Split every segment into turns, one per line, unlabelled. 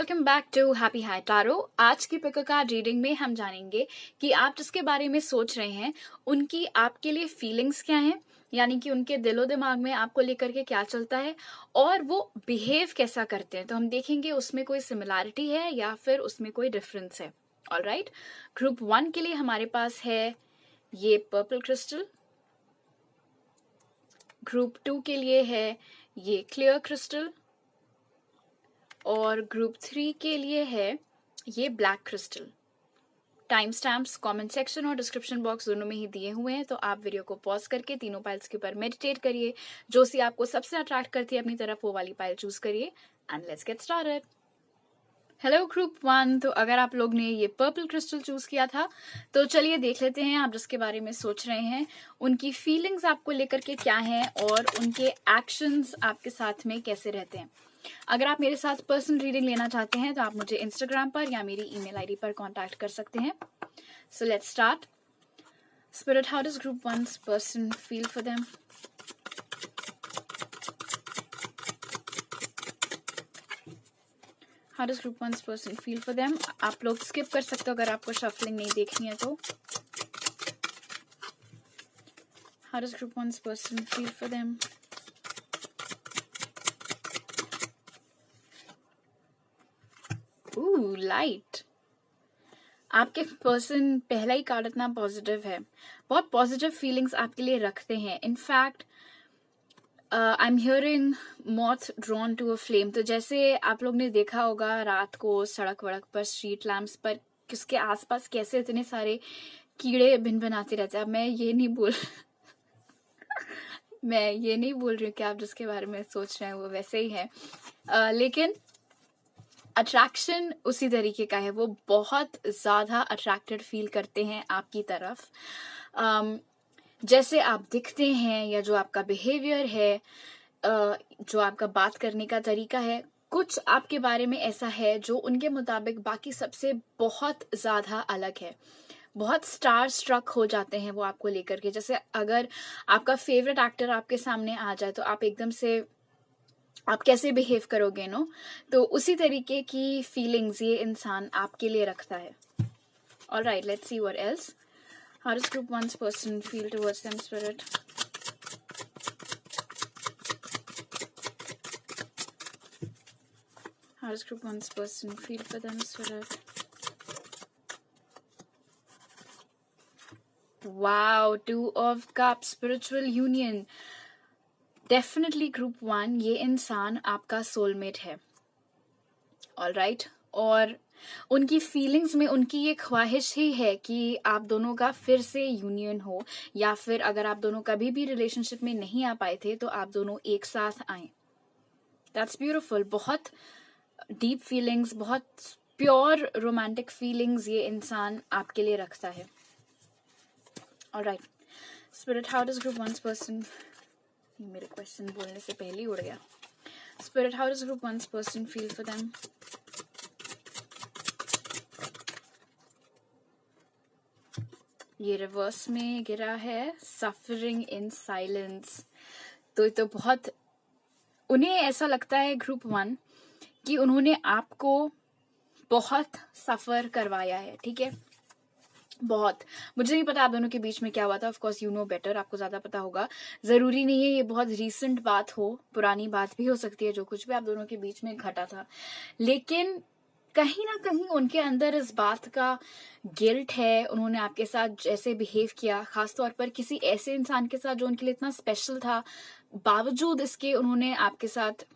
Welcome back to happy high tarot. आज की pick card reading में हम जानेंगे कि आप जिसके बारे में सोच रहे हैं उनकी आपके लिए फीलिंग्स क्या हैं, यानी कि उनके दिलो दिमाग में आपको लेकर के क्या चलता है और वो बिहेव कैसा करते हैं। तो हम देखेंगे उसमें कोई सिमिलैरिटी है या फिर उसमें कोई डिफरेंस है। ऑलराइट, ग्रुप 1 के लिए हमारे पास है ये पर्पल क्रिस्टल, ग्रुप 2 के लिए है ये क्लियर क्रिस्टल और ग्रुप 3 के लिए है ये black crystal. Time stamps comment section और डिस्क्रिप्शन बॉक्स दोनों में ही दिए हुए हैं, तो आप वीडियो को पॉज करके तीनों पाइल्स के ऊपर मेडिटेट करिए। जो सी आपको सबसे अट्रैक्ट करती है अपनी तरफ वो वाली पाइल चूज करिए and let's get started. Hello group 1, तो अगर आप लोग ने ये पर्पल क्रिस्टल चूज किया था तो चलिए देख लेते हैं आप जिसके बारे में सोच रहे हैं उनकी फीलिंग्स आपको लेकर के क्या हैं और उनके एक्शंस आपके साथ में कैसे रहते हैं। अगर आप मेरे साथ पर्सनल रीडिंग लेना चाहते हैं तो आप मुझे इंस्टाग्राम पर या मेरी ईमेल आईडी पर कांटेक्ट कर सकते हैं। So let's start. Spirit, how does group 1's person feel for them? How does group 1's person feel for them? आप लोग स्किप कर सकते हो अगर आपको शफलिंग नहीं देखनी है तो। How does group 1's person feel for them? Light. आपके पर्सन पहला ही कार्ड इतना पॉजिटिव है, बहुत पॉजिटिव फीलिंग्स आपके लिए रखते हैं। In fact I am hearing moth drawn to a flame. तो जैसे आप लोग ने देखा होगा रात को सड़क वड़क पर, स्ट्रीट लैम्प्स पर, किसके आसपास कैसे इतने सारे कीड़े भिन भिनाते रहते हैं। अब मैं ये नहीं बोल रही हूँ कि आप जिसके बारे में सोच रहे हैं वो वैसे ही है, लेकिन अट्रैक्शन उसी तरीके का है। वो बहुत ज्यादा अट्रैक्टेड फील करते हैं आपकी तरफ। जैसे आप दिखते हैं या जो आपका बिहेवियर है, जो आपका बात करने का तरीका है, कुछ आपके बारे में ऐसा है जो उनके मुताबिक बाकी सबसे बहुत ज्यादा अलग है। बहुत स्टार स्ट्रक हो जाते हैं वो आपको लेकर के। जैसे अगर आपका फेवरेट एक्टर आपके सामने आ जाए तो आप एकदम से आप कैसे बिहेव करोगे नो, तो उसी तरीके की फीलिंग्स ये इंसान आपके लिए रखता है। Alright, let's see what else. How does group 1's person feel towards them, spirit? How does group 1's person feel for them, spirit? Wow, 2 of Cups, spiritual union. Definitely group 1 ये इंसान आपका soulmate है। Alright, और उनकी feelings में उनकी ये ख्वाहिश ही है कि आप दोनों का फिर से यूनियन हो, या फिर अगर आप दोनों कभी भी रिलेशनशिप में नहीं आ पाए थे तो आप दोनों एक साथ आए। That's beautiful. बहुत डीप फीलिंग्स, बहुत प्योर रोमांटिक फीलिंग्स ये इंसान आपके लिए रखता है। Alright, spirit, how does group 1's person, मेरे क्वेश्चन बोलने से पहले ही उड़ गया। Spirit, how does group 1's person feel for them? ये रिवर्स में गिरा है, सफरिंग इन साइलेंस। तो ये तो बहुत, उन्हें ऐसा लगता है ग्रुप 1 कि उन्होंने आपको बहुत सफर करवाया है। ठीक है, बहुत। मुझे नहीं पता आप दोनों के बीच में क्या हुआ था, of course you know better, आपको ज्यादा पता होगा। जरूरी नहीं है ये बहुत रीसेंट बात हो, पुरानी बात भी हो सकती है, जो कुछ भी आप दोनों के बीच में घटा था। लेकिन कहीं ना कहीं उनके अंदर इस बात का गिल्ट है। उन्होंने आपके साथ जैसे बिहेव किया, खासतौर पर किसी ऐसे इंसान के साथ जो उनके लिए इतना स्पेशल था, बावजूद इसके उन्होंने आपके साथ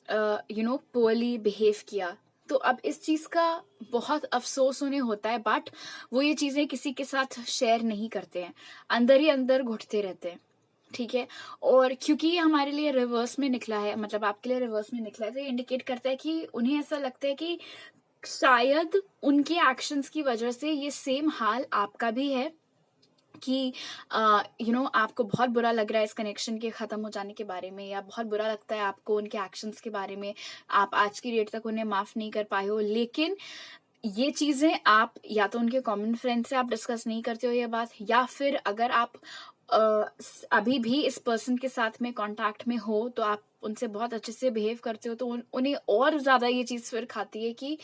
पुअरली बिहेव किया। तो अब इस चीज का बहुत अफसोस उन्हें होता है, बट वो ये चीजें किसी के साथ शेयर नहीं करते हैं, अंदर ही अंदर घुटते रहते हैं। ठीक है, और क्योंकि ये हमारे लिए रिवर्स में निकला है, मतलब आपके लिए रिवर्स में निकला है, तो ये इंडिकेट करता है कि उन्हें ऐसा लगता है कि शायद उनके एक्शंस की वजह से ये सेम हाल आपका भी है कि आपको बहुत बुरा लग रहा है इस कनेक्शन के खत्म हो जाने के बारे में, या बहुत बुरा लगता है आपको उनके एक्शंस के बारे में, आप आज की डेट तक उन्हें माफ नहीं कर पाए हो। लेकिन ये चीजें आप या तो उनके कॉमन फ्रेंड से आप डिस्कस नहीं करते हो ये बात, या फिर अगर आप अभी भी इस पर्सन के साथ में कांटेक्ट में हो तो आप उनसे बहुत अच्छे से बिहेव करते हो, तो उन्हें और ज्यादा ये चीज फिर खाती है कि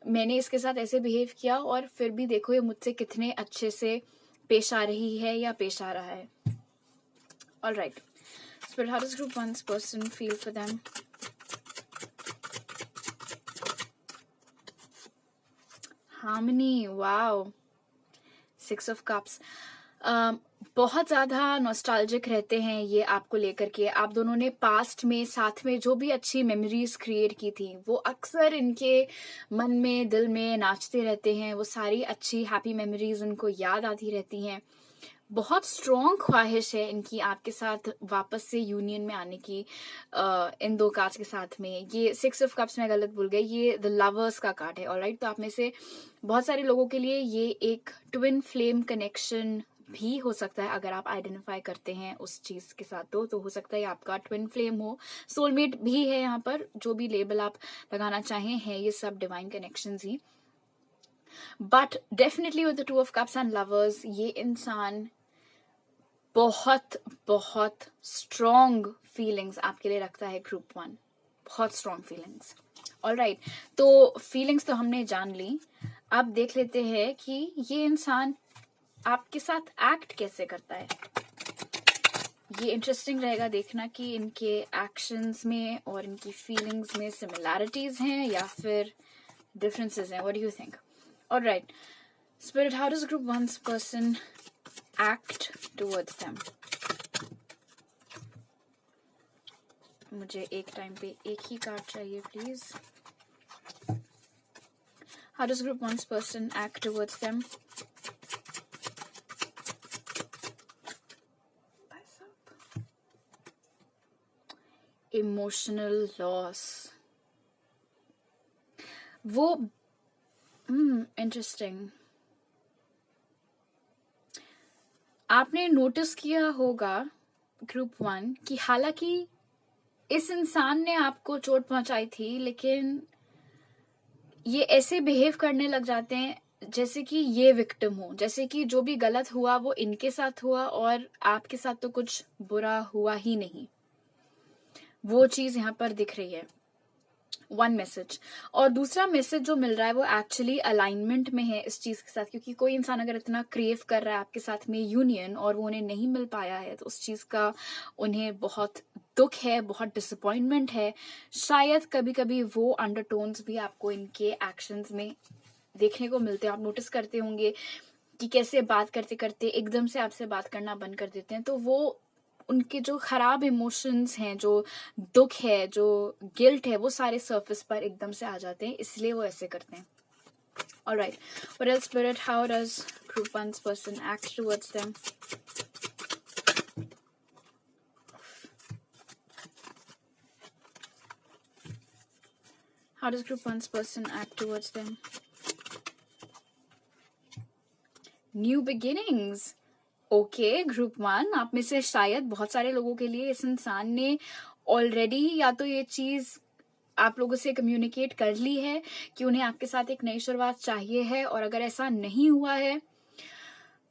मैंने इसके साथ ऐसे बिहेव किया और फिर भी देखो ये मुझसे कितने अच्छे से पेश आ रही है या पेश आ रहा है. All right, Spirit, how does group one's person feel for them? Harmony, wow. Six of Cups. बहुत ज़्यादा नॉस्टैल्जिक रहते हैं ये आपको लेकर के. आप दोनों ने पास्ट में साथ में जो भी अच्छी मेमोरीज क्रिएट की थी वो अक्सर इनके मन में दिल में नाचते रहते हैं. वो सारी अच्छी हैप्पी मेमोरीज उनको याद आती रहती हैं. बहुत स्ट्रॉन्ग ख्वाहिश है इनकी आपके साथ वापस से यूनियन में आने की. इन दो कार्ड्स के साथ में ये 6 ऑफ कप्स में गलत भूल गई, ये द लवर्स का कार्ड है. ऑलराइट, तो आप में से बहुत सारे लोगों के लिए ये एक ट्विन फ्लेम कनेक्शन भी हो सकता है. अगर आप आइडेंटिफाई करते हैं उस चीज के साथ तो हो सकता है आपका ट्विन फ्लेम हो, सोलमेट भी है यहाँ पर. जो भी लेबल आप लगाना चाहें है ये सब divine connections he. But definitely with the 2 of cups and lovers ये इंसान बहुत बहुत स्ट्रॉन्ग फीलिंग्स आपके लिए रखता है. ग्रुप वन बहुत स्ट्रॉन्ग फीलिंग्स. ऑल राइट, तो फीलिंग्स तो हमने जान ली. अब देख लेते हैं कि ये इंसान आपके साथ एक्ट कैसे करता है. ये इंटरेस्टिंग रहेगा देखना कि इनके एक्शंस में और इनकी फीलिंग्स में सिमिलैरिटीज हैं या फिर डिफरेंसेस हैं. What do you think? All right, Spirit, how does group one's person act towards them? मुझे एक टाइम पे एक ही कार्ड चाहिए please. How does group one's person act towards them? Emotional loss. वो इंटरेस्टिंग. आपने नोटिस किया होगा ग्रुप वन कि हालांकि इस इंसान ने आपको चोट पहुंचाई थी लेकिन ये ऐसे बिहेव करने लग जाते हैं जैसे कि ये विक्टिम हो, जैसे कि जो भी गलत हुआ वो इनके साथ हुआ और आपके साथ तो कुछ बुरा हुआ ही नहीं. वो चीज यहाँ पर दिख रही है. One message. और दूसरा मैसेज जो मिल रहा है वो एक्चुअली अलाइनमेंट में है इस चीज के साथ, क्योंकि कोई इंसान अगर इतना क्रेव कर रहा है आपके साथ में यूनियन और वो उन्हें नहीं मिल पाया है तो उस चीज का उन्हें बहुत दुख है, बहुत डिसअपॉइंटमेंट है. शायद कभी कभी वो अंडरटोन्स भी आपको इनके एक्शंस में देखने को मिलते हैं. आप नोटिस करते होंगे कि कैसे बात करते करते एकदम से आपसे बात करना बंद कर देते हैं. तो वो उनके जो खराब इमोशंस हैं, जो दुख है, जो गिल्ट है, वो सारे सरफेस पर एकदम से आ जाते हैं, इसलिए वो ऐसे करते हैं. All right, what else, Spirit? How does group one's person act towards them? How does group one's person act towards them? New beginnings. Okay group one, आप में से शायद बहुत सारे लोगों के लिए इस इंसान ने ऑलरेडी या तो ये चीज आप लोगों से कम्युनिकेट कर ली है कि उन्हें आपके साथ एक नई शुरुआत चाहिए है, और अगर ऐसा नहीं हुआ है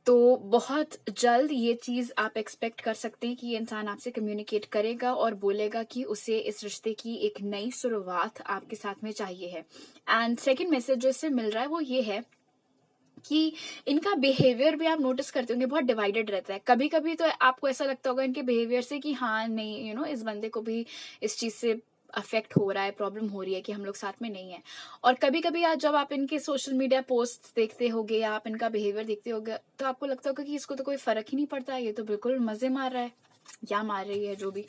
तो बहुत जल्द ये चीज आप एक्सपेक्ट कर सकते हैं कि ये इंसान आपसे कम्युनिकेट करेगा और बोलेगा कि उसे इस रिश्ते की एक नई शुरुआत आपके साथ में चाहिए है. एंड सेकेंड मैसेज जो इससे मिल रहा है वो ये है कि इनका बिहेवियर भी आप नोटिस करते होंगे बहुत डिवाइडेड रहता है. कभी कभी तो आपको ऐसा लगता होगा इनके बिहेवियर से कि हाँ नहीं इस बंदे को भी इस चीज से अफेक्ट हो रहा है, प्रॉब्लम हो रही है कि हम लोग साथ में नहीं है. और कभी कभी आज जब आप इनके सोशल मीडिया पोस्ट देखते होगे या आप इनका बिहेवियर देखते होगे तो आपको लगता होगा कि इसको तो कोई फर्क ही नहीं पड़ता, ये तो बिल्कुल मजे मार रहा है या मार रही है जो भी.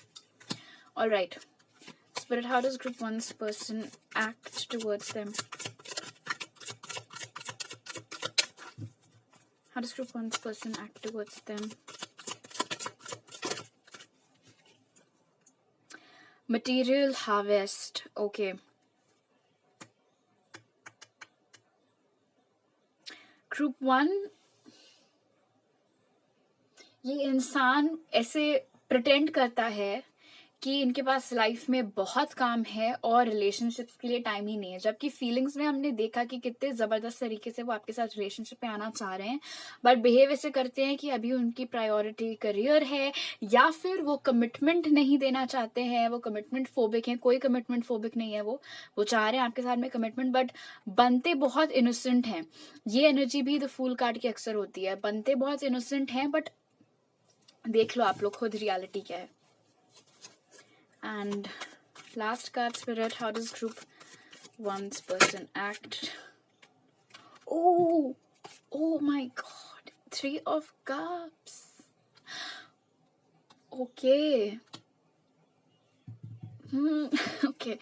All right, Spirit, how does group one's person act towards them? How does group one's person act towards them? Material harvest. Okay. Group one, ये इंसान ऐसे प्रिटेंड करता है कि इनके पास लाइफ में बहुत काम है और रिलेशनशिप्स के लिए टाइम ही नहीं है, जबकि फीलिंग्स में हमने देखा कि कितने जबरदस्त तरीके से वो आपके साथ रिलेशनशिप में आना चाह रहे हैं, बट बिहेव ऐसे करते हैं कि अभी उनकी प्रायोरिटी करियर है, या फिर वो कमिटमेंट नहीं देना चाहते हैं, वो कमिटमेंट फोबिक हैं। कोई कमिटमेंट फोबिक नहीं है, वो चाह रहे हैं आपके साथ में कमिटमेंट, बट बनते बहुत इनोसेंट हैं। ये एनर्जी भी द फूल कार्ड की अक्सर होती है, बनते बहुत इनोसेंट हैं, बट देख लो आप लोग खुद रियलिटी क्या है। And last card, Spirit, how does group one's person act? Oh my God, 3 of Cups. Okay. Okay.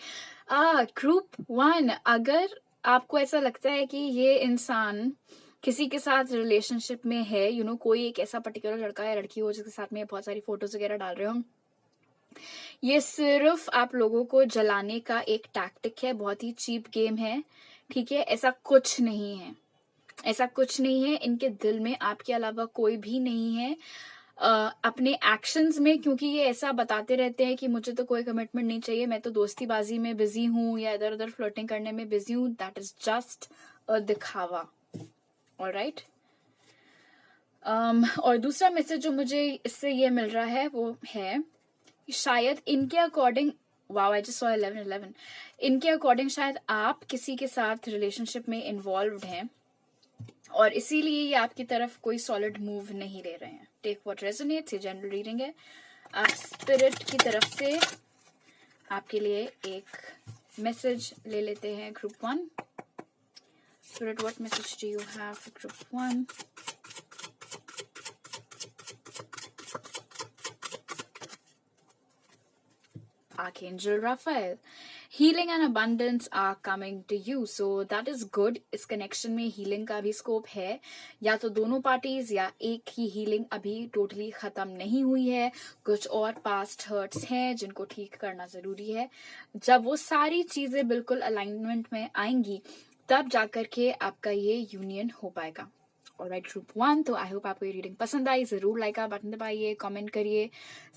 Group 1, अगर आपको ऐसा लगता है कि ये इंसान किसी के साथ रिलेशनशिप में है, कोई एक ऐसा पर्टिकुलर लड़का या लड़की हो जिसके साथ में बहुत सारी फोटोज वगैरह डाल रहे हो, ये सिर्फ आप लोगों को जलाने का एक टैक्टिक है, बहुत ही चीप गेम है, ठीक है। ऐसा कुछ नहीं है, ऐसा कुछ नहीं है। इनके दिल में आपके अलावा कोई भी नहीं है। अपने एक्शंस में, क्योंकि ये ऐसा बताते रहते हैं कि मुझे तो कोई कमिटमेंट नहीं चाहिए, मैं तो दोस्तीबाजी में बिजी हूँ या इधर उधर फ्लर्टिंग करने में बिजी हूँ, दैट इज जस्ट अ दिखावा। ऑलराइट। और दूसरा मैसेज जो मुझे इससे ये मिल रहा है वो है शायद इनके according, wow I just saw 11 इनके अकॉर्डिंग शायद आप किसी के साथ रिलेशनशिप में इन्वॉल्व्ड हैं और इसीलिए ये आपकी तरफ कोई सॉलिड मूव नहीं ले रहे हैं। टेक व्हाट रेजोनेट्स, ये जनरल रीडिंग है। आप स्पिरिट की तरफ से आपके लिए एक मैसेज ले लेते हैं group 1। Spirit, what message do you have for group 1? Archangel Raphael, healing and abundance are coming to you, so that is good। इस कनेक्शन में हीलिंग का भी स्कोप है, या तो दोनों पार्टीज या एक ही हीलिंग अभी टोटली खत्म नहीं हुई है, कुछ और पास्ट हर्ट्स हैं जिनको ठीक करना जरूरी है। जब वो सारी चीजें बिल्कुल अलाइनमेंट में आएंगी तब जाकर के आपका ये यूनियन हो पाएगा। ऑलराइट ग्रुप 1, तो आई होप आपको ये रीडिंग पसंद आई। जरूर लाइक का बटन दबाइए, कमेंट करिए,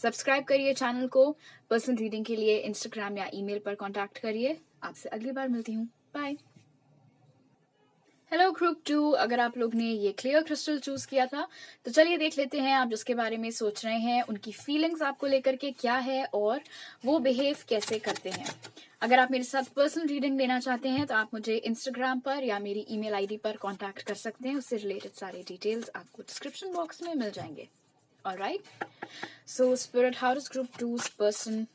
सब्सक्राइब करिए चैनल को। पर्सनल रीडिंग के लिए इंस्टाग्राम या ईमेल पर कांटेक्ट करिए। आपसे अगली बार मिलती हूँ, बाय। हेलो ग्रुप 2, अगर आप लोग ने ये क्लियर क्रिस्टल चूज किया था तो चलिए देख लेते हैं आप जिसके बारे में सोच रहे हैं उनकी फीलिंग्स आपको लेकर के क्या है और वो बिहेव कैसे करते हैं। अगर आप मेरे साथ पर्सनल रीडिंग लेना चाहते हैं तो आप मुझे इंस्टाग्राम पर या मेरी ईमेल आईडी पर कांटेक्ट कर सकते हैं। उससे रिलेटेड सारे डिटेल्स आपको डिस्क्रिप्शन बॉक्स में मिल जाएंगे। Alright, so spirit, how does group 2 person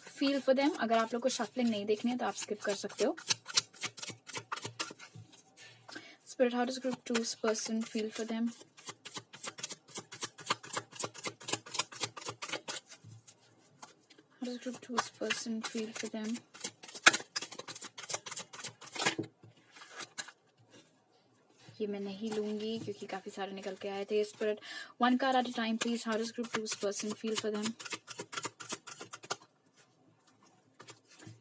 feel for them? अगर आप लोग को शफलिंग नहीं देखनी है तो आप स्किप कर सकते हो। Spirit, how does group 2's person feel for them? How does group 2's person feel for them? ये मैं नहीं लूंगी क्योंकि काफी सारे निकल के आए थे। Spirit, one card at a time please. How does group 2's person feel for them?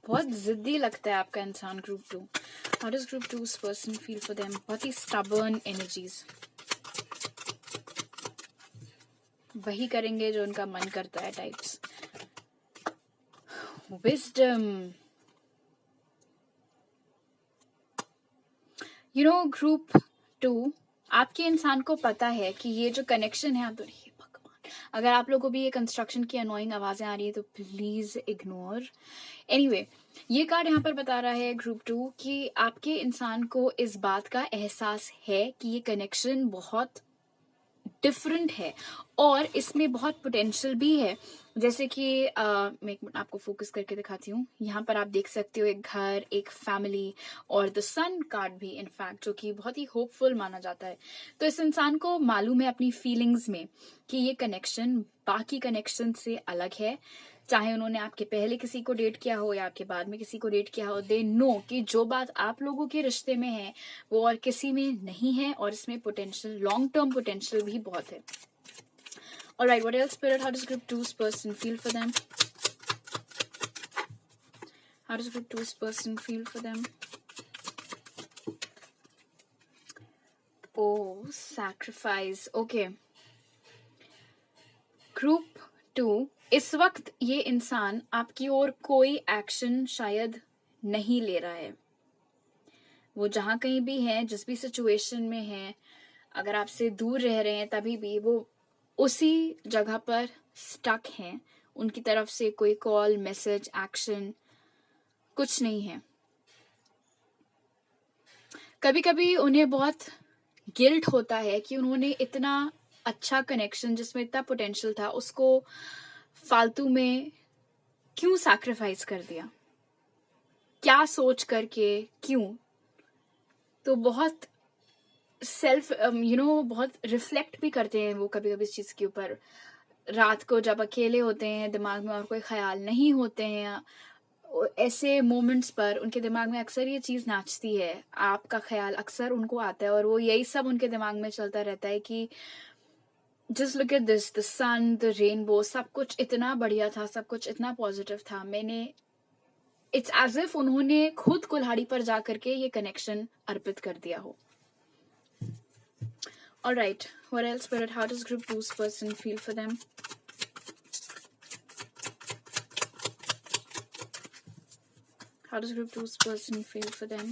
बहुत जिद्दी लगता है आपका इंसान group 2। How does group 2's person feel for them? बहुत ही stubborn energies, वही करेंगे जो उनका मन करता है टाइप्स। Wisdom, ग्रुप 2, आपके इंसान को पता है कि ये जो कनेक्शन है, आप तो ये भगवान, अगर आप लोगों को भी ये कंस्ट्रक्शन की अनोइंग आवाजें आ रही है तो प्लीज इग्नोर। एनीवे, ये कार्ड यहाँ पर बता रहा है ग्रुप 2 कि आपके इंसान को इस बात का एहसास है कि ये कनेक्शन बहुत डिफरेंट है और इसमें बहुत पोटेंशियल भी है। जैसे कि मैं एक मिनट आपको फोकस करके दिखाती हूँ। यहाँ पर आप देख सकते हो एक घर, एक फैमिली और द सन कार्ड भी इनफैक्ट, जो कि बहुत ही होपफुल माना जाता है। तो इस इंसान को मालूम है अपनी फीलिंग्स में कि ये कनेक्शन बाकी कनेक्शन से अलग है। चाहे उन्होंने आपके पहले किसी को डेट किया हो या आपके बाद में किसी को डेट किया हो, दे नो कि जो बात आप लोगों के रिश्ते में है वो और किसी में नहीं है और इसमें पोटेंशियल, लॉन्ग टर्म पोटेंशियल भी बहुत है। Alright, what else, Spirit? How does group 2's person feel for them? How does group 2's person feel for them? Oh, sacrifice. Okay. Group 2, इस वक्त ये इंसान आपकी ओर कोई एक्शन शायद नहीं ले रहा है। वो जहां कहीं भी है, जिस भी सिचुएशन में है, अगर आपसे दूर रह रहे हैं तभी भी वो उसी जगह पर स्टक हैं। उनकी तरफ से कोई कॉल, मैसेज, एक्शन कुछ नहीं है। कभी कभी उन्हें बहुत गिल्ट होता है कि उन्होंने इतना अच्छा कनेक्शन जिसमें इतना पोटेंशियल था उसको फालतू में क्यों सैक्रिफाइस कर दिया, क्या सोच करके, क्यों। तो बहुत सेल्फ बहुत रिफ्लेक्ट भी करते हैं वो कभी कभी इस चीज के ऊपर। रात को जब अकेले होते हैं, दिमाग में और कोई ख्याल नहीं होते हैं, ऐसे मोमेंट्स पर उनके दिमाग में अक्सर ये चीज नाचती है, आपका ख्याल अक्सर उनको आता है और वो यही सब उनके दिमाग में चलता रहता है कि just look at this, the sun, the rainbow, सब कुछ इतना बढ़िया था, सब कुछ इतना पॉजिटिव था। मैंने इट्स एज इफ उन्होंने खुद कुल्हाड़ी पर जा करके ये कनेक्शन अर्पित कर दिया हो। Alright, what else, Spirit? How does group 2's person feel for them? How does group 2's person feel for them?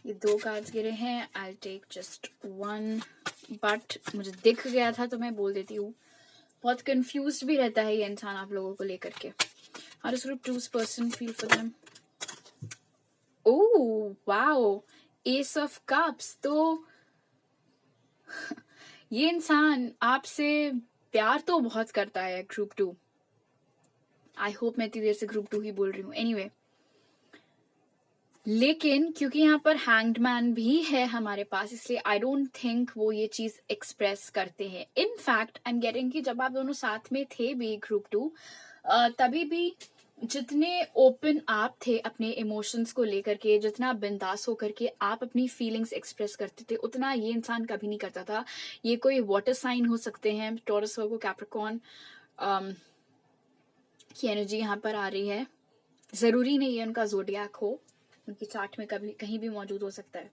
ये 2 कार्ड्स गिरे हैं। I'll take just one, but मुझे दिख गया था तो मैं बोल देती हूँ। बहुत कंफ्यूज भी रहता है ये इंसान आप लोगों को लेकर के। How does group 2's person feel for them? Oh, wow! Ace of Cups। तो ये इंसान आपसे प्यार तो बहुत करता है ग्रुप 2। आई होप मैं इतनी देर से ग्रुप 2 ही बोल रही हूँ। एनीवे, लेकिन क्योंकि यहाँ पर हैंग्ड मैन भी है हमारे पास, इसलिए आई डोंट थिंक वो ये चीज एक्सप्रेस करते हैं। In fact I am getting कि जब आप दोनों साथ में थे भी ग्रुप 2, तभी भी जितने ओपन आप थे अपने इमोशंस को लेकर के, जितना बिंदास होकर के आप अपनी फीलिंग्स एक्सप्रेस करते थे, उतना ये इंसान कभी नहीं करता था। ये कोई वाटर साइन हो सकते हैं, टॉरस, वर्गो, कैप्रिकॉर्न की एनर्जी यहाँ पर आ रही है। जरूरी नहीं है उनका ज़ोडिएक हो, उनकी चार्ट में कभी कहीं भी मौजूद हो सकता है।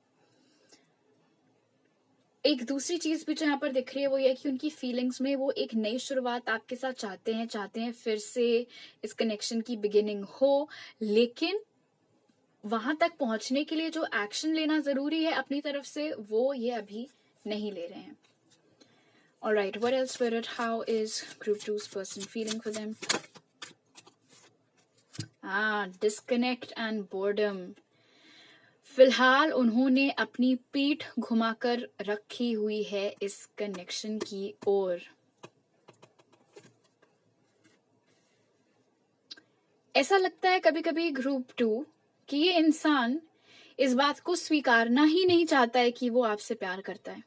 एक दूसरी चीज भी जो यहाँ पर दिख रही है वो ये कि उनकी फीलिंग्स में वो एक नई शुरुआत आपके साथ चाहते हैं फिर से इस कनेक्शन की बिगिनिंग हो, लेकिन वहां तक पहुंचने के लिए जो एक्शन लेना जरूरी है अपनी तरफ से, वो ये अभी नहीं ले रहे हैं। Alright, what else, Spirit? How is group 2's person feeling for them? Disconnect and boredom। फिलहाल उन्होंने अपनी पीठ घुमाकर रखी हुई है इस कनेक्शन की ओर। ऐसा लगता है कभी कभी ग्रुप 2 कि ये इंसान इस बात को स्वीकारना ही नहीं चाहता है कि वो आपसे प्यार करता है।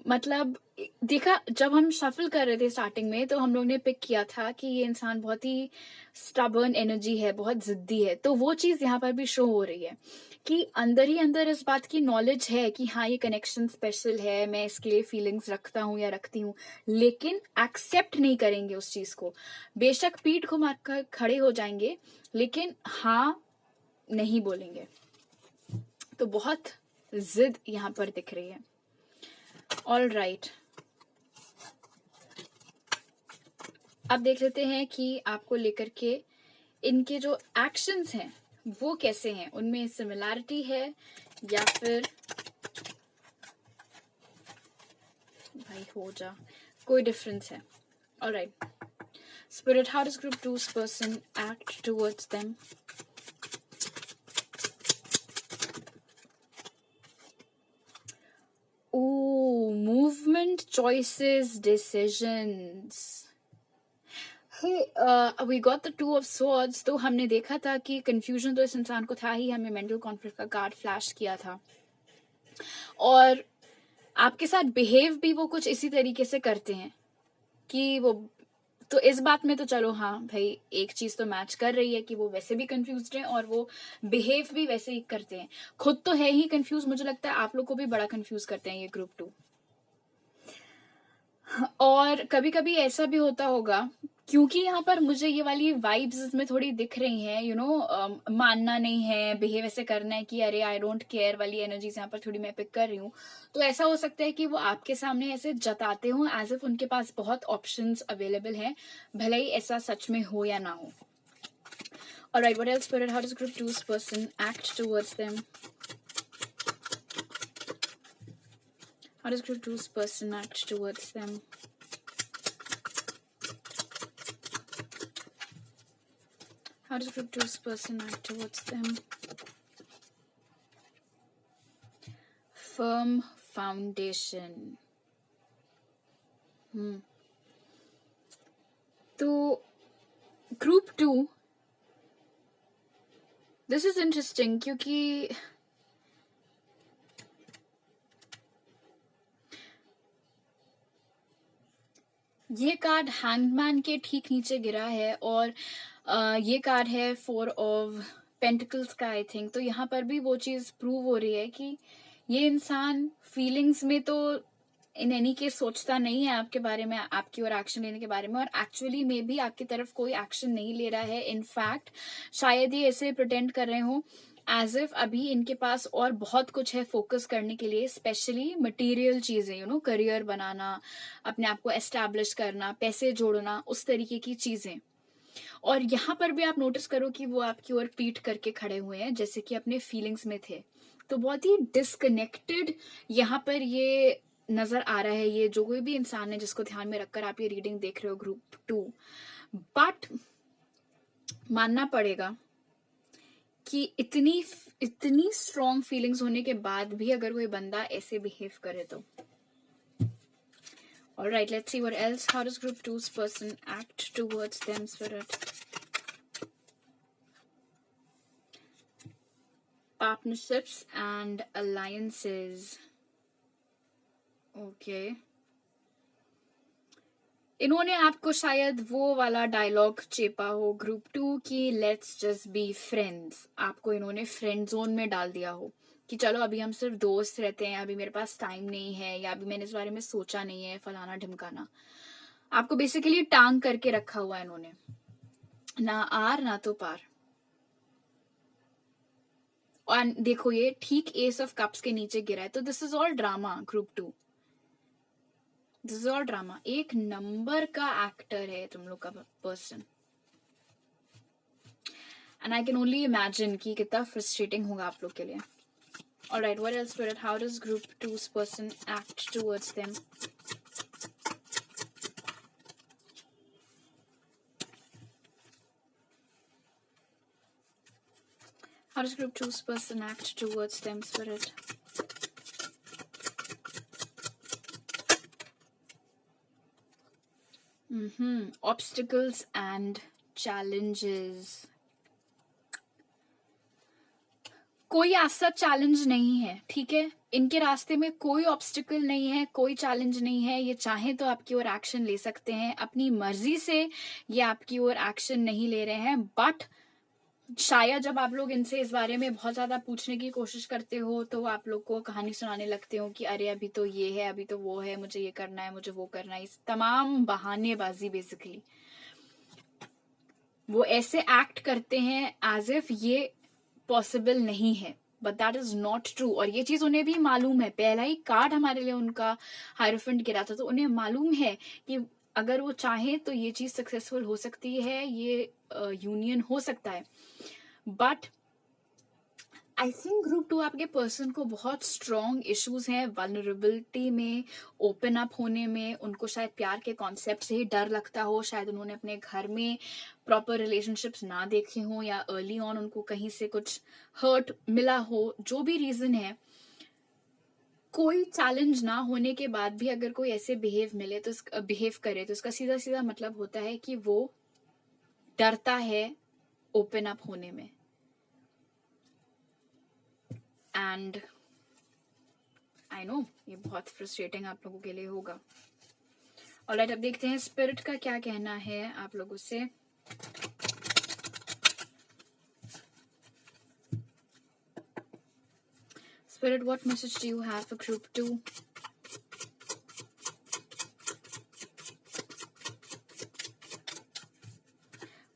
मतलब देखा, जब हम शफल कर रहे थे स्टार्टिंग में तो हम लोग ने पिक किया था कि ये इंसान बहुत ही स्टबर्न एनर्जी है, बहुत जिद्दी है। तो वो चीज यहाँ पर भी शो हो रही है कि अंदर ही अंदर इस बात की नॉलेज है कि हाँ ये कनेक्शन स्पेशल है, मैं इसके लिए फीलिंग्स रखता हूँ या रखती हूँ, लेकिन एक्सेप्ट नहीं करेंगे उस चीज को। बेशक पीठ घुमा कर खड़े हो जाएंगे, लेकिन हाँ नहीं बोलेंगे। तो बहुत जिद यहाँ पर दिख रही है। ऑल राइट, अब देख लेते हैं कि आपको लेकर के इनके जो एक्शंस हैं वो कैसे हैं, उनमें सिमिलैरिटी है या फिर भाई हो जा कोई डिफरेंस है। All right, spirit, how does group 2's person act towards them? Movement, choices, decisions. Hey, we got the 2 of swords। तो हमने देखा था कि कंफ्यूजन तो इस इंसान को था ही, हमें मेंटल कॉन्फ्लिक्ट का कार्ड फ्लैश किया था, और आपके साथ बिहेव भी वो कुछ इसी तरीके से करते हैं कि वो, तो इस बात में तो चलो हाँ भाई एक चीज तो मैच कर रही है कि वो वैसे भी कंफ्यूज्ड हैं और वो बिहेव भी वैसे ही करते हैं। खुद तो है ही कंफ्यूज, मुझे लगता है आप लोग को भी बड़ा कंफ्यूज करते हैं ये ग्रुप 2। और कभी कभी ऐसा भी होता होगा, क्योंकि यहाँ पर मुझे ये वाली वाइब्स इसमें थोड़ी दिख रही हैं, मानना नहीं है, बिहेव ऐसे करना है कि अरे आई डोंट केयर वाली एनर्जीज यहाँ पर थोड़ी मैं पिक कर रही हूँ। तो ऐसा हो सकता है कि वो आपके सामने ऐसे जताते हो एज इफ उनके पास बहुत ऑप्शंस अवेलेबल हैं, भले ही ऐसा सच में हो या ना हो। Alright, what else, Spirit? How does group 2's person act towards them? How does group 2's person act towards them? How does group 2's person act towards them? Firm foundation. तो group 2, this is interesting क्योंकि ये card hangman के ठीक नीचे गिरा है और ये कार्ड है 4 ऑफ पेंटिकल्स का, आई थिंक। तो यहाँ पर भी वो चीज प्रूव हो रही है कि ये इंसान फीलिंग्स में तो इन एनी केस सोचता नहीं है आपके बारे में, आपकी और एक्शन लेने के बारे में, और एक्चुअली में भी आपकी तरफ कोई एक्शन नहीं ले रहा है। इनफैक्ट शायद ये ऐसे प्रिटेंड कर रहे हो एज इफ अभी इनके पास और बहुत कुछ है फोकस करने के लिए, स्पेशली मटेरियल चीजें, करियर बनाना, अपने आप को एस्टैब्लिश करना, पैसे जोड़ना, उस तरीके की चीजें। और यहाँ पर भी आप नोटिस करो कि वो आपकी ओर पीठ करके खड़े हुए हैं, जैसे कि अपने फीलिंग्स में थे। तो बहुत ही डिस्कनेक्टेड यहाँ पर ये नजर आ रहा है, ये जो कोई भी इंसान है जिसको ध्यान में रखकर आप ये रीडिंग देख रहे हो ग्रुप 2। बट मानना पड़ेगा कि इतनी स्ट्रॉन्ग फीलिंग्स होने के बाद भी अगर कोई बंदा ऐसे बिहेव करे तो। Alright, let's see what else. How does group 2's person act towards them, Spirit? Partnerships and alliances. Okay. इन्होंने आपको शायद वो वाला डायलॉग चेपा हो ग्रुप 2 की लेट्स जस्ट बी फ्रेंड्स। आपको इन्होंने फ्रेंड जोन में डाल दिया हो कि चलो अभी हम सिर्फ दोस्त रहते हैं, अभी मेरे पास टाइम नहीं है, या अभी मैंने इस बारे में सोचा नहीं है, फलाना ढिमकाना। आपको बेसिकली टांग करके रखा हुआ है इन्होंने, ना आर ना तो पार। और देखो ये ठीक एस ऑफ कप्स के नीचे गिरा है, तो this is all drama group 2। This is all drama. एक नंबर का एक्टर है तुम लोग का person, and I can only imagine कि कितना फ्रस्ट्रेटिंग होगा आप लोग के लिए। Alright, what else, Spirit? How does group 2's person act towards them? How does group 2's person act towards them, Spirit? Obstacles and challenges. कोई ऐसा challenge नहीं है, ठीक है? इनके रास्ते में कोई ऑब्स्टिकल नहीं है, कोई चैलेंज नहीं है। ये चाहे तो आपकी ओर एक्शन ले सकते हैं, अपनी मर्जी से ये आपकी ओर एक्शन नहीं ले रहे हैं। बट शायद जब आप लोग इनसे इस बारे में बहुत ज्यादा पूछने की कोशिश करते हो तो आप लोग को कहानी सुनाने लगते हो कि अरे अभी तो ये है, अभी तो वो है, मुझे ये करना है, मुझे वो करना है। इस तमाम बहानेबाजी बेसिकली वो ऐसे एक्ट करते हैं एज इफ ये पॉसिबल नहीं है, but that is not true. और ये चीज उन्हें भी मालूम है, पहला ही कार्ड हमारे लिए उनका हायरोफेंट गिरा था, तो उन्हें मालूम है कि अगर वो चाहे तो ये चीज सक्सेसफुल हो सकती है, ये यूनियन हो सकता है। बट आई थिंक ग्रुप 2 आपके पर्सन को बहुत स्ट्रॉन्ग इश्यूज हैं वल्नरेबिलिटी में, ओपन अप होने में। उनको शायद प्यार के कॉन्सेप्ट से ही डर लगता हो, शायद उन्होंने अपने घर में प्रॉपर रिलेशनशिप्स ना देखे हो, या अर्ली ऑन उनको कहीं से कुछ हर्ट मिला हो, जो भी रीजन है। कोई चैलेंज ना होने के बाद भी अगर कोई ऐसे बिहेव करे तो इसका सीधा सीधा मतलब होता है कि वो डरता है ओपन अप होने में। एंड आई नो ये बहुत फ्रस्ट्रेटिंग आप लोगों के लिए होगा। ऑलराइट, अब देखते हैं स्पिरिट का क्या कहना है आप लोगों से। Spirit, what message do you have for group 2?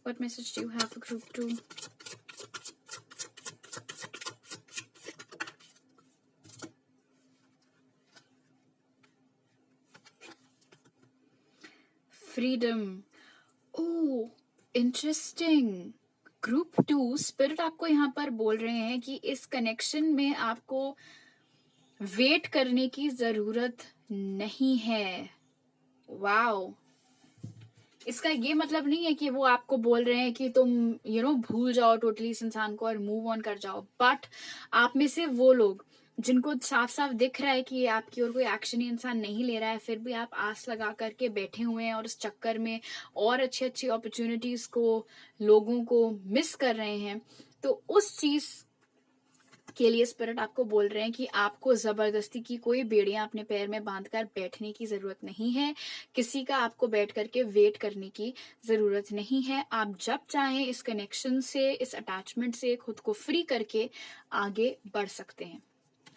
What message do you have for group 2? Freedom. Oh, interesting. Group 2 spirit आपको यहाँ पर बोल रहे हैं कि इस कनेक्शन में आपको वेट करने की जरूरत नहीं है. वाओ. इसका ये मतलब नहीं है कि वो आपको बोल रहे हैं कि तुम भूल जाओ टोटली इस इंसान को और मूव ऑन कर जाओ. बट आप में से वो लोग जिनको साफ साफ दिख रहा है कि ये आपकी ओर कोई एक्शन ही इंसान नहीं ले रहा है, फिर भी आप आस लगा करके बैठे हुए हैं और इस चक्कर में और अच्छी अच्छी अपॉर्चुनिटीज को, लोगों को मिस कर रहे हैं. तो उस चीज के लिए स्पिरिट आपको बोल रहे हैं कि आपको जबरदस्ती की कोई बेड़ियां अपने पैर में बांधकर बैठने की जरूरत नहीं है. किसी का आपको बैठ करके वेट करने की जरूरत नहीं है. आप जब चाहें इस कनेक्शन से, इस अटैचमेंट से खुद को फ्री करके आगे बढ़ सकते हैं.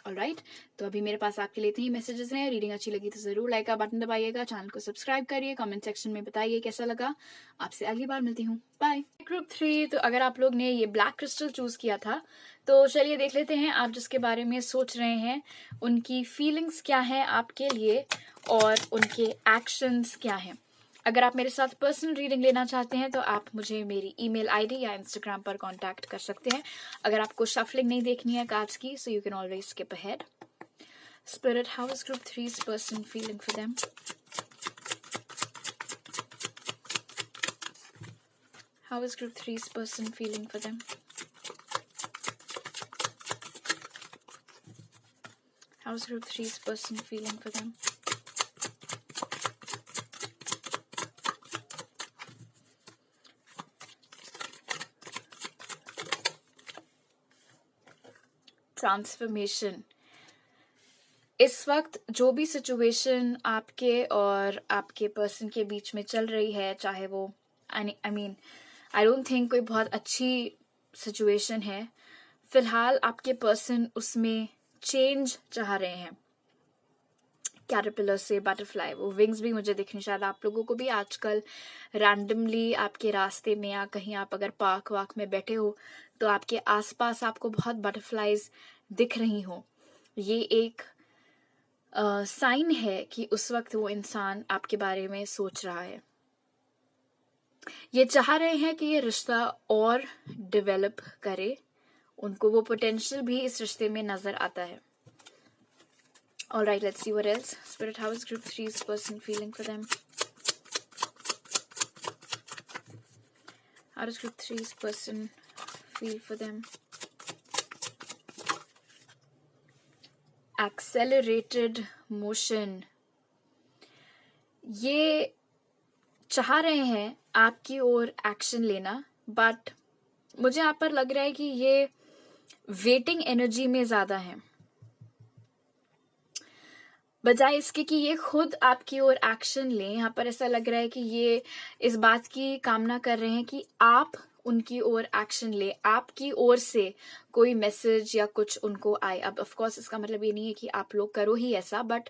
ऑलराइट, तो अभी मेरे पास आपके लिए इतने ही मैसेजेस हैं. रीडिंग अच्छी लगी तो जरूर लाइक का बटन दबाइएगा, चैनल को सब्सक्राइब करिए, कमेंट सेक्शन में बताइए कैसा लगा. आपसे अगली बार मिलती हूँ. बाय. ग्रुप 3. तो अगर आप लोग ने ये ब्लैक क्रिस्टल चूज किया था तो चलिए देख लेते हैं आप जिसके बारे में सोच रहे हैं उनकी फीलिंग्स क्या है आपके लिए और उनके एक्शंस क्या हैं. अगर आप मेरे साथ पर्सनल रीडिंग लेना चाहते हैं तो आप मुझे मेरी ईमेल आईडी या इंस्टाग्राम पर कांटेक्ट कर सकते हैं. अगर आपको शफलिंग नहीं देखनी है कार्ड्स की, so you can always skip ahead. Spirit, how is group 3's person feeling for them? How is group 3's person feeling for them? How is group 3's person feeling for them? Transformation. इस वक्त जो भी situation आपके और आपके person के बीच में चल रही है, चाहे वो आई डोंट थिंक कोई बहुत अच्छी सिचुएशन है. फिलहाल आपके पर्सन उसमें चेंज चाह रहे हैं. कैटरपिलर से बटरफ्लाई, वो विंग्स भी मुझे दिखनी. शायद आप लोगों को भी आजकल रैंडमली आपके रास्ते में या कहीं आप अगर पार्क वाक में बैठे हो तो आपके आसपास आपको बहुत बटरफ्लाईज दिख रही हो. ये एक साइन है कि उस वक्त वो इंसान आपके बारे में सोच रहा है. ये चाह रहे हैं कि ये रिश्ता और डेवलप करे. उनको वो पोटेंशियल भी इस रिश्ते में नजर आता है. Alright, let's see what else. Spirit, how is group 3's person feeling for them? How does group 3's person feel for them? Accelerated motion. ये चाह रहे हैं आपकी ओर एक्शन लेना, बट मुझे यहाँ पर लग रहा है कि ये वेटिंग एनर्जी में ज्यादा है, बजाय इसके कि ये खुद आपकी ओर एक्शन लें. यहाँ पर ऐसा लग रहा है कि ये इस बात की कामना कर रहे हैं कि आप उनकी ओर एक्शन ले, आपकी ओर से कोई मैसेज या कुछ उनको आए. अब ऑफ कोर्स इसका मतलब ये नहीं है कि आप लोग करो ही ऐसा, बट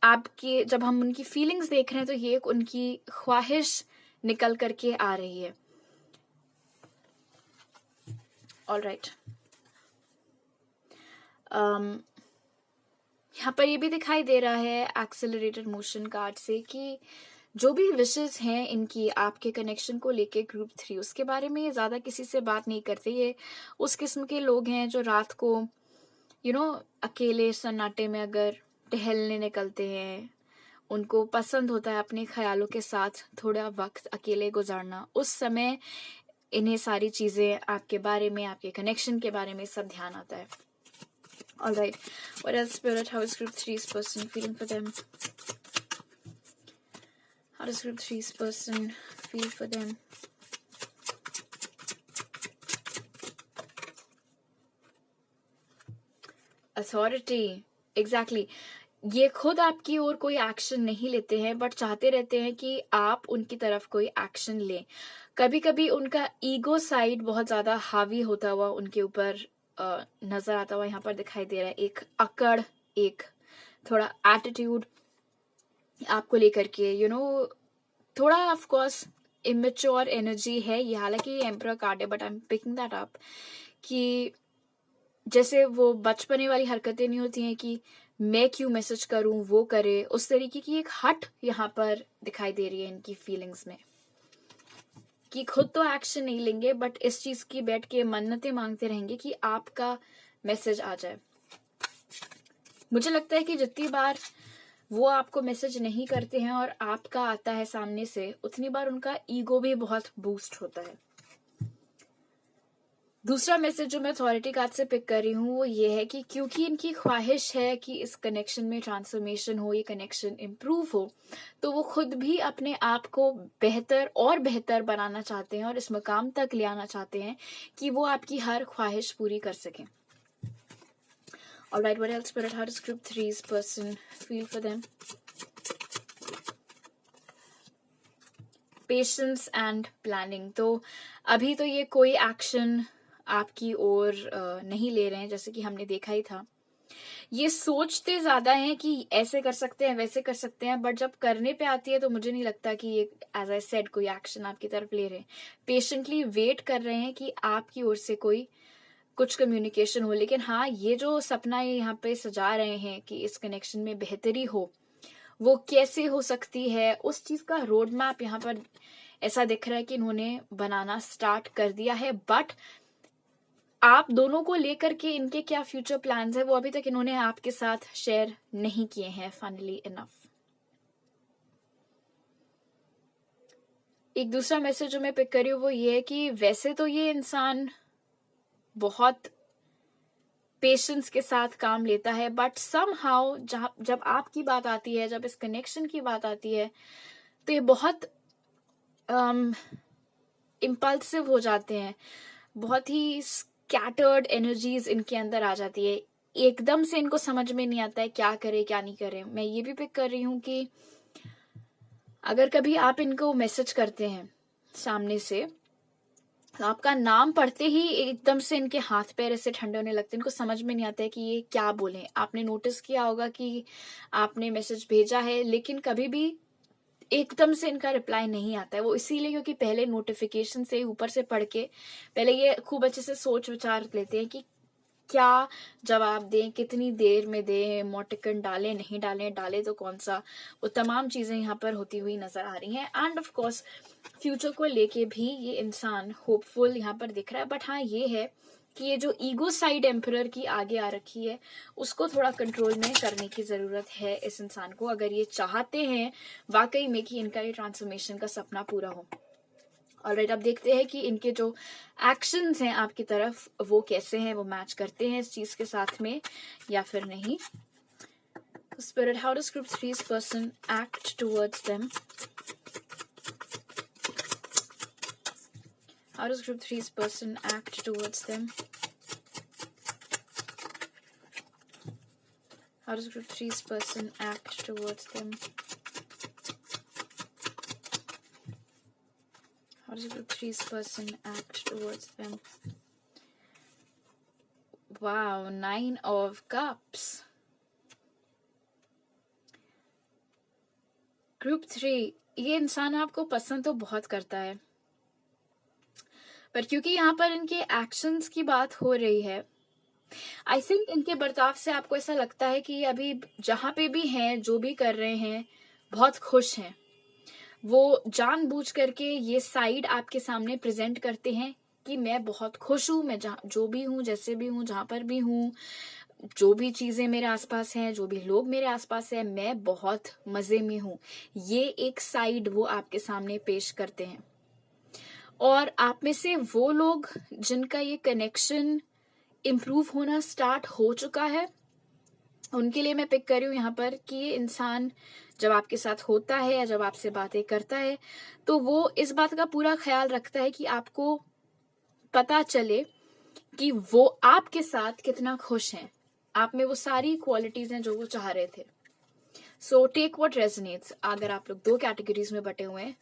आपके जब हम उनकी फीलिंग्स देख रहे हैं तो ये एक उनकी ख्वाहिश निकल करके आ रही है. ऑलराइट, यहाँ पर ये भी दिखाई दे रहा है एक्सेलरेटेड मोशन कार्ड से कि जो भी विशेस हैं इनकी आपके कनेक्शन को लेके ग्रुप 3, उसके बारे में ये ज्यादा किसी से बात नहीं करते. ये उस किस्म के लोग हैं जो रात को अकेले सन्नाटे में अगर टहलने निकलते हैं, उनको पसंद होता है अपने ख्यालों के साथ थोड़ा वक्त अकेले गुजारना. उस समय इन्हें सारी चीजें आपके बारे में, आपके कनेक्शन के बारे में सब ध्यान आता है. Alright, what else, Spirit? How is group 3's person feeling for them? How does group 3's person feel for them? Authority. Exactly. ये खुद आपकी ओर कोई एक्शन नहीं लेते हैं, बट चाहते रहते हैं कि आप उनकी तरफ कोई एक्शन लें. कभी कभी उनका ईगो साइड बहुत ज्यादा हावी होता हुआ उनके ऊपर नजर आता हुआ यहाँ पर दिखाई दे रहा है. एक अकड़, एक थोड़ा एटीट्यूड आपको लेकर के, थोड़ा ऑफ कोर्स इमेच्योर एनर्जी है ये, हालांकि ये एम्परर कार्ड है but I am picking that up, कि जैसे वो बचपने वाली हरकतें नहीं होती हैं कि मैं क्यों मैसेज करूं वो करे, उस तरीके की एक हट यहाँ पर दिखाई दे रही है इनकी फीलिंग्स में, कि खुद तो एक्शन नहीं लेंगे बट इस चीज की बैठ के मन्नतें मांगते रहेंगे कि आपका मैसेज आ जाए। मुझे लगता है कि जितनी बार वो आपको मैसेज नहीं करते हैं और आपका आता है सामने से, उतनी बार उनका ईगो भी बहुत बूस्ट होता है। दूसरा मैसेज जो मैं अथॉरिटी कार्ड से पिक कर रही हूँ वो ये है कि क्योंकि इनकी ख्वाहिश है कि इस कनेक्शन में ट्रांसफॉर्मेशन हो, ये कनेक्शन इम्प्रूव हो, तो वो खुद भी अपने आप को बेहतर और बेहतर बनाना चाहते हैं और इस मकाम तक ले आना चाहते हैं कि वो आपकी हर ख्वाहिश पूरी कर सकें। Alright, what else, Spirit? How does group 3's person feel for them? Patience and planning. तो अभी तो ये कोई एक्शन आपकी ओर नहीं ले रहे हैं, जैसे कि हमने देखा ही था। ये सोचते ज्यादा हैं कि ऐसे कर सकते हैं वैसे कर सकते हैं, बट जब करने पे आती है तो मुझे नहीं लगता कि ये एज आई सेड कोई एक्शन आपकी तरफ ले रहे हैं। पेशेंटली वेट कर रहे हैं कि आपकी ओर से कोई कुछ कम्युनिकेशन हो। लेकिन हाँ, ये जो सपना ये यहाँ पे सजा रहे हैं कि इस कनेक्शन में बेहतरी हो, वो कैसे हो सकती है, उस चीज का रोड मैप यहाँ पर ऐसा दिख रहा है कि इन्होंने बनाना स्टार्ट कर दिया है। बट आप दोनों को लेकर के इनके क्या फ्यूचर प्लान्स है वो अभी तक इन्होंने आपके साथ शेयर नहीं किए हैं फनली इनफ। एक दूसरा मैसेज जो मैं पिक कर रही हूँ वो ये है कि वैसे तो ये इंसान बहुत पेशेंस के साथ काम लेता है, बट समहाउ जब आपकी बात आती है, जब इस कनेक्शन की बात आती है, तो ये बहुत इम्पल्सिव हो जाते हैं। बहुत ही स्कैटर्ड एनर्जीज इनके अंदर आ जाती है, एकदम से इनको समझ में नहीं आता है क्या करे क्या नहीं करे। मैं ये भी पिक कर रही हूँ कि अगर कभी आप इनको मैसेज करते हैं सामने से, तो आपका नाम पढ़ते ही एकदम से इनके हाथ पैर ऐसे ठंडे होने लगते हैं, इनको समझ में नहीं आता है कि ये क्या बोले। आपने नोटिस किया होगा कि आपने मैसेज भेजा है लेकिन कभी भी एकदम से इनका रिप्लाई नहीं आता है। वो इसीलिए क्योंकि पहले नोटिफिकेशन से ऊपर से पढ़ के पहले ये खूब अच्छे से सोच विचार लेते हैं कि क्या जवाब दें, कितनी देर में दें, इमोटिकन डालें नहीं डालें, डाले तो कौन सा, वो तमाम चीजें यहाँ पर होती हुई नजर आ रही हैं। एंड ऑफ कोर्स फ्यूचर को लेके भी ये इंसान होपफुल यहाँ पर दिख रहा है। बट हाँ, ये है कि ये जो ईगो साइड एम्परर की आगे आ रखी है उसको थोड़ा कंट्रोल में करने की जरूरत है इस इंसान को, अगर ये चाहते हैं वाकई में कि इनका ये ट्रांसफॉर्मेशन का सपना पूरा हो। ऑलराइट, अब देखते हैं कि इनके जो एक्शंस हैं आपकी तरफ वो कैसे हैं, वो मैच करते हैं इस चीज के साथ में या फिर नहीं। Spirit, how does group 3's person act towards them? How does group 3's person act towards them? How does group 3's person act towards them? How does group 3's person act towards them? Wow, 9 of Cups. Group 3, ये इंसान आपको पसंद तो बहुत करता है, पर क्योंकि यहाँ पर इनके एक्शंस की बात हो रही है, आई थिंक इनके बर्ताव से आपको ऐसा लगता है कि अभी जहां पे भी हैं, जो भी कर रहे हैं, बहुत खुश हैं। वो जानबूझ करके ये साइड आपके सामने प्रेजेंट करते हैं कि मैं बहुत खुश हूं, मैं जो भी हूं, जैसे भी हूं, जहां पर भी हूं, जो भी चीजें मेरे आसपास हैं, जो भी लोग मेरे आसपास हैं, मैं बहुत मजे में हूं। ये एक साइड वो आपके सामने पेश करते हैं। और आप में से वो लोग जिनका ये कनेक्शन इम्प्रूव होना स्टार्ट हो चुका है, उनके लिए मैं पिक कर रही हूँ यहाँ पर कि ये इंसान जब आपके साथ होता है या जब आपसे बातें करता है तो वो इस बात का पूरा ख्याल रखता है कि आपको पता चले कि वो आपके साथ कितना खुश हैं, आप में वो सारी क्वालिटीज हैं जो वो चाह रहे थे। So take what resonates. अगर आप लोग दो कैटेगरीज में बटे हुए हैं,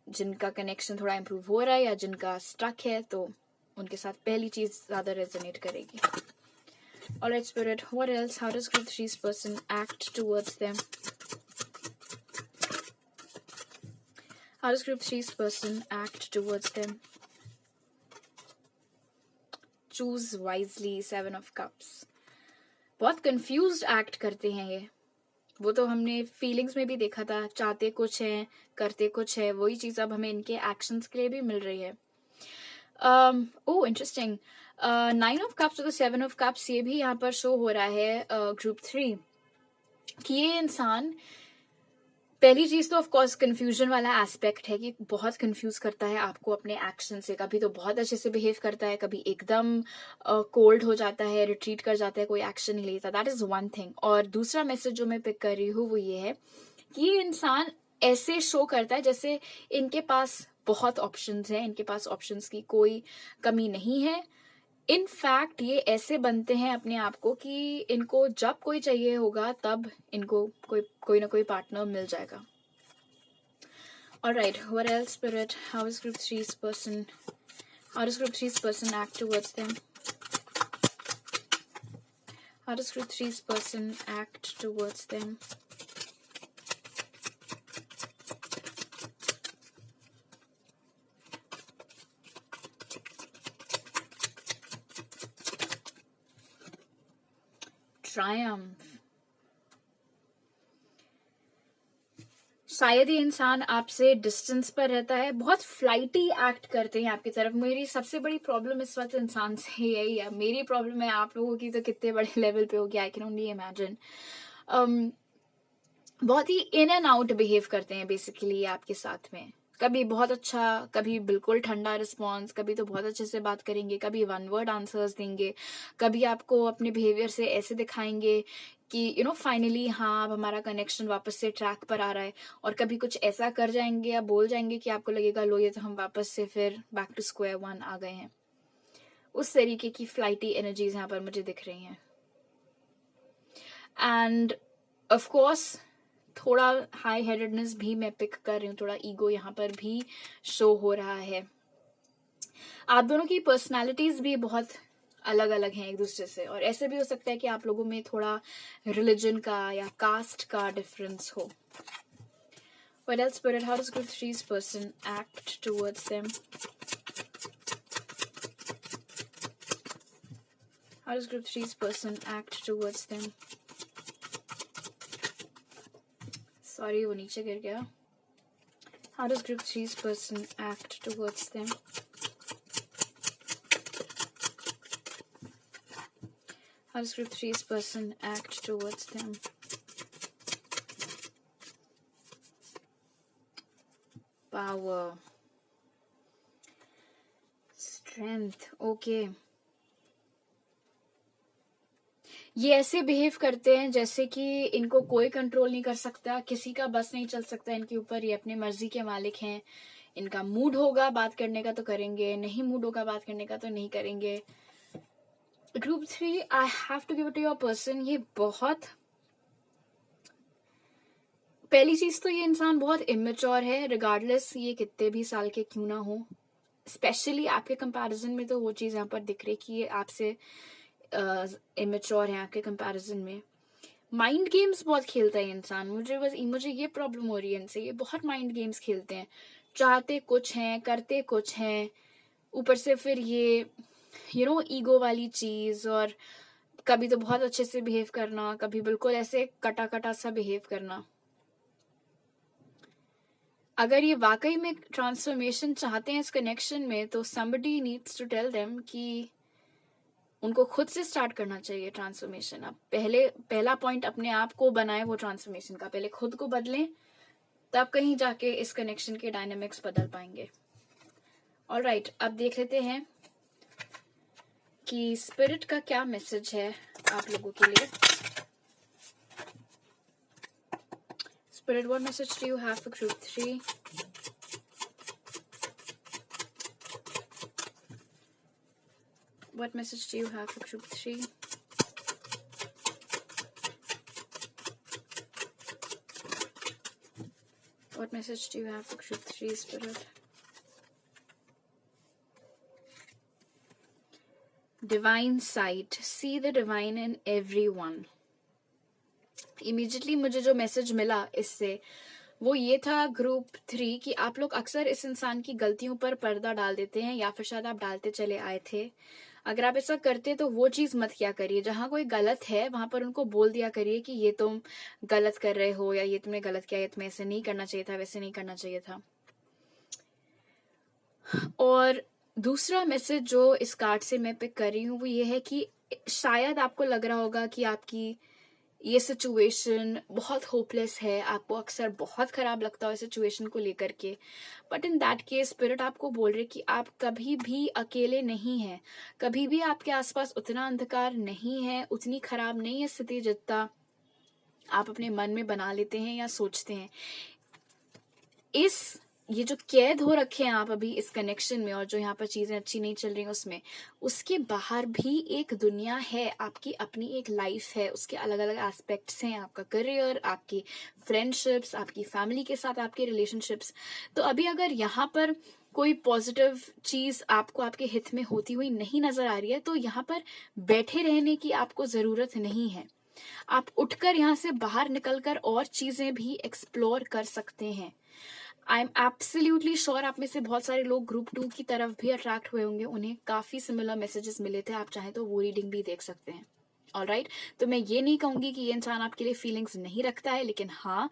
जिनका कनेक्शन थोड़ा इम्प्रूव हो रहा है या जिनका स्टक है, तो उनके साथ पहली चीज ज्यादा रेजोनेट करेगी। Alright, Spirit, what else? How does group 3's person act towards them? How does group 3's person act towards them? Choose wisely, 7 of cups. बहुत कंफ्यूज्ड एक्ट करते हैं ये. वो तो हमने फीलिंग्स में भी देखा था, चाहते कुछ है करते कुछ है. वही चीज अब हमें इनके एक्शंस के लिए भी मिल रही है. Oh interesting. 9 ऑफ कप्स तो 7 ऑफ कप्स ये भी यहाँ पर शो हो रहा है ग्रुप 3 कि ये इंसान, पहली चीज तो ऑफ कोर्स कंफ्यूजन वाला एस्पेक्ट है कि बहुत कंफ्यूज करता है आपको अपने एक्शन से. कभी तो बहुत अच्छे से बिहेव करता है, कभी एकदम कोल्ड हो जाता है, रिट्रीट कर जाता है, कोई एक्शन नहीं लेता. That is one thing. और दूसरा मैसेज जो मैं पिक कर रही हूँ वो ये है कि ये इंसान ऐसे शो करता है जैसे इनके पास बहुत ऑप्शंस हैं, इनके पास ऑप्शंस की कोई कमी नहीं है. इनफैक्ट ये ऐसे बनते हैं अपने आप को कि इनको जब कोई चाहिए होगा तब इनको कोई ना कोई पार्टनर मिल जाएगा. Alright, what else, Spirit? How does group 3's person act towards them? How does group 3's person act towards them? Triumph. शायद ये इंसान आपसे डिस्टेंस पर रहता है, बहुत फ्लाइटी एक्ट करते हैं आपकी तरफ. मेरी सबसे बड़ी प्रॉब्लम इस वक्त इंसान से यही है. मेरी प्रॉब्लम है, आप लोगों की तो कितने बड़े लेवल पे होगी, आई कैन ओनली इमेजिन. बहुत ही इन एंड आउट बिहेव करते हैं बेसिकली आपके साथ में. कभी बहुत अच्छा, कभी बिल्कुल ठंडा रिस्पॉन्स, कभी तो बहुत अच्छे से बात करेंगे, कभी वन वर्ड आंसर्स देंगे, कभी आपको अपने बिहेवियर से ऐसे दिखाएंगे कि फाइनली हाँ अब हमारा कनेक्शन वापस से ट्रैक पर आ रहा है. और कभी कुछ ऐसा कर जाएंगे या बोल जाएंगे कि आपको लगेगा लो ये तो हम वापस से फिर बैक टू स्क्वायर वन आ गए हैं. उस तरीके की फ्लाइटी एनर्जीज यहाँ पर मुझे दिख रही हैं. एंड ऑफ कोर्स थोड़ा हाई हेडेडनेस भी मैं पिक कर रही हूँ, थोड़ा ईगो यहाँ पर भी शो हो रहा है. आप दोनों की पर्सनालिटीज भी बहुत अलग अलग हैं एक दूसरे से, और ऐसे भी हो सकता है कि आप लोगों में थोड़ा रिलीजन का या कास्ट का डिफरेंस हो. What else, Spirit? How does group 3's person act towards them? How does group 3's person act towards them? Sorry, वो नीचे गिर गया. How does group 3's person act towards them? How does group 3's person act towards them? Power. Strength. Okay. ये ऐसे behave करते हैं जैसे कि इनको कोई कंट्रोल नहीं कर सकता, किसी का बस नहीं चल सकता इनके ऊपर. ये अपनी मर्जी के मालिक हैं. इनका मूड होगा बात करने का तो करेंगे, नहीं मूड होगा बात करने का तो नहीं करेंगे. Group 3, I have to give it to your person. ये बहुत, पहली चीज तो ये इंसान बहुत इमेच्योर है, रिगार्डलेस ये कितने भी साल के क्यों ना हो. स्पेशली आपके कंपैरिजन में तो वो चीज यहाँ पर दिख रही कि ये आपसे इमेच्योर है आपके कंपैरिजन में. माइंड गेम्स बहुत खेलता है इंसान. मुझे ये प्रॉब्लम हो रही है इनसे. ये बहुत माइंड गेम्स खेलते हैं, चाहते कुछ हैं करते कुछ हैं, ऊपर से फिर ये ईगो वाली चीज. और कभी तो बहुत अच्छे से बिहेव करना, कभी बिल्कुल ऐसे कटा कटा सा बिहेव करना. अगर ये वाकई में ट्रांसफॉर्मेशन चाहते हैं इस कनेक्शन में तो somebody needs to tell them कि उनको खुद से स्टार्ट करना चाहिए ट्रांसफॉर्मेशन. अब पहला पॉइंट अपने आप को बनाए वो ट्रांसफॉर्मेशन का, पहले खुद को बदलें, तब कहीं जाके इस कनेक्शन के डायनामिक्स बदल पाएंगे. ऑलराइट, अब देख लेते हैं कि स्पिरिट का क्या मैसेज है आप लोगों के लिए. Spirit, what message do you have for group 3? What message do you have for group 3? What message do you have for group 3, Spirit? Divine sight. See the divine in everyone. Immediately मुझे जो message मिला इससे वो ये था group 3 कि आप लोग अक्सर इस इंसान की गलतियों पर पर्दा डाल देते हैं, या फिर शायद आप डालते चले आए थे। अगर आप ऐसा करते तो वो चीज मत किया करिए। जहां कोई गलत है वहां पर उनको बोल दिया करिए कि ये तुम गलत कर रहे हो, या ये तुमने गलत किया, ये तुम्हें ऐसे नहीं करना चाहिए था, वैसे नहीं करना चाहिए था। और दूसरा मैसेज जो इस कार्ड से मैं पिक कर रही हूँ वो ये है कि शायद आपको लग रहा होगा कि आपकी ये सिचुएशन बहुत होपलेस है, आपको अक्सर बहुत खराब लगता है इस सिचुएशन को लेकर के। But in that case spirit आपको बोल रहे कि आप कभी भी अकेले नहीं हैं, कभी भी आपके आसपास उतना अंधकार नहीं है, उतनी खराब नहीं है स्थिति जितना आप अपने मन में बना लेते हैं या सोचते हैं। ये जो कैद हो रखे हैं आप अभी इस कनेक्शन में, और जो यहाँ पर चीजें अच्छी नहीं चल रही हैं उसमें, उसके बाहर भी एक दुनिया है, आपकी अपनी एक लाइफ है, उसके अलग अलग एस्पेक्ट्स हैं, आपका करियर, आपकी फ्रेंडशिप्स, आपकी फैमिली के साथ आपके रिलेशनशिप्स। तो अभी अगर यहाँ पर कोई पॉजिटिव चीज आपको आपके हित में होती हुई नहीं नजर आ रही है, तो यहाँ पर बैठे रहने की आपको जरूरत नहीं है। आप उठकर यहाँ से बाहर निकलकर और चीजें भी एक्सप्लोर कर सकते हैं। आई एम एब्सोल्युटली श्योर आप में से बहुत सारे लोग ग्रुप 2 की तरफ भी अट्रैक्ट हुए होंगे, उन्हें काफी सिमिलर मैसेजेस मिले थे। आप चाहें तो वो रीडिंग भी देख सकते हैं। ऑलराइट, तो मैं ये नहीं कहूंगी कि ये इंसान आपके लिए फीलिंग्स नहीं रखता है, लेकिन हाँ,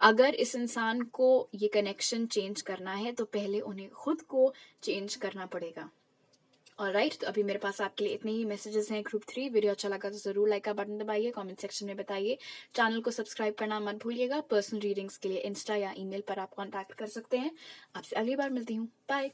अगर इस इंसान को ये कनेक्शन चेंज करना है तो पहले उन्हें खुद को चेंज करना पड़ेगा। ऑलराइट, तो अभी मेरे पास आपके लिए इतने ही मैसेजेस हैं ग्रुप 3। वीडियो अच्छा लगा तो जरूर लाइक का बटन दबाइए, कमेंट सेक्शन में बताइए, चैनल को सब्सक्राइब करना मत भूलिएगा। पर्सनल रीडिंग्स के लिए इंस्टा या ईमेल पर आप कांटेक्ट कर सकते हैं। आपसे अगली बार मिलती हूँ, बाय।